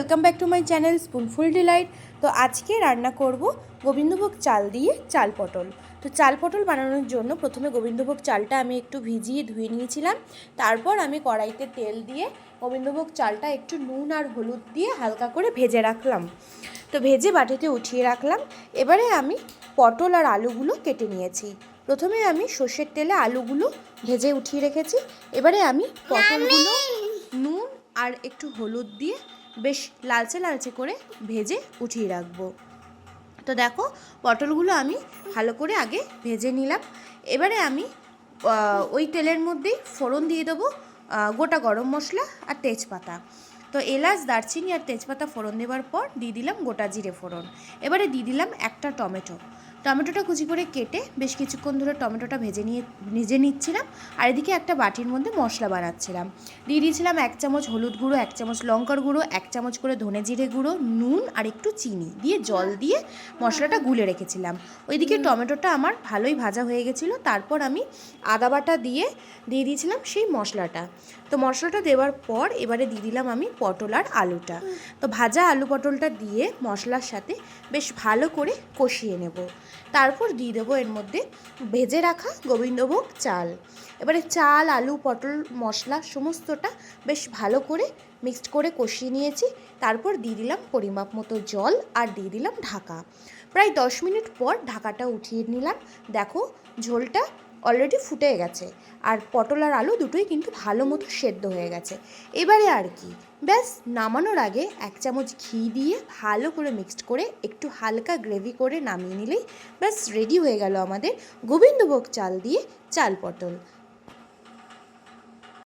Welcome back to my channel Spoonful Delight. তো আজকে রান্না করব গোবিন্দভোগ চাল দিয়ে চাল পটল। তো চাল পটল বানানোর জন্য প্রথমে গোবিন্দভোগ চালটা আমি একটু ভিজিয়ে ধুয়ে নিয়েছিলাম। তারপর আমি কড়াইতে তেল দিয়ে গোবিন্দভোগ চালটা একটু নুন আর হলুদ দিয়ে হালকা করে ভেজে রাখলাম। তো ভেজে বাটিতে উঠিয়ে রাখলাম। এবারে আমি পটল আর আলুগুলো কেটে নিয়েছি। প্রথমে আমি সর্ষের তেলে আলুগুলো ভেজে উঠিয়ে রেখেছি। এবারে আমি পটলগুলো নুন আর একটু হলুদ দিয়ে বেশ লালচে লালচে করে ভেজে উঠিয়ে রাখবো। তো দেখো পটলগুলো আমি ভালো করে আগে ভেজে নিলাম। এবারে আমি ওই তেলের মধ্যেই ফোড়ন দিয়ে দেবো গোটা গরম মশলা আর তেজপাতা। তো এলাচ, দারচিনি আর তেজপাতা ফোড়ন দেওয়ার পর দিয়ে দিলাম গোটা জিরে ফোড়ন। এবারে দিয়ে দিলাম একটা টমেটোটা কুচি করে কেটে বেশ কিছুক্ষণ ধরে টমেটোটা ভেজে নিচ্ছিলাম। আর এদিকে একটা বাটির মধ্যে মশলা বানাচ্ছিলাম। দিয়ে দিয়েছিলাম 1 চামচ হলুদ গুঁড়ো, 1 চামচ লঙ্কার গুঁড়ো, 1 চামচ করে ধনে জিরে গুঁড়ো, নুন আর একটু চিনি দিয়ে জল দিয়ে মশলাটা গুলে রেখেছিলাম। ওইদিকে টমেটোটা আমার ভালোই ভাজা হয়ে গেছিলো। তারপর আমি আদা বাটা দিয়ে দিয়েছিলাম সেই মশলাটা। তো মশলাটা দেওয়ার পর এবারে দিয়ে দিলাম আমি পটল আর আলুটা। তো ভাজা আলু পটলটা দিয়ে মশলার সাথে বেশ ভালো করে কষিয়ে নেব। তারপর দিয়ে দেবো এর মধ্যে ভেজে রাখা গোবিন্দভোগ চাল। এবারে চাল, আলু, পটল, মশলা সমস্তটা বেশ ভালো করে মিক্সড করে কষিয়ে নিয়েছি। তারপর দিয়ে দিলাম পরিমাপ মতো জল আর দিয়ে দিলাম ঢাকা। প্রায় 10 মিনিট পর ঢাকাটা উঠিয়ে নিলাম। দেখো ঝোলটা অলরেডি ফুটে গেছে আর পটল আর আলু দুটোই কিন্তু ভালো মতো সেদ্ধ হয়ে গেছে। এবারে আর কি, ব্যাস নামানোর আগে 1 চামচ ঘি দিয়ে ভালো করে মিক্সড করে একটু হালকা গ্রেভি করে নামিয়ে নিলেই ব্যাস রেডি হয়ে গেল আমাদের গোবিন্দভোগ চাল দিয়ে চাল পটল।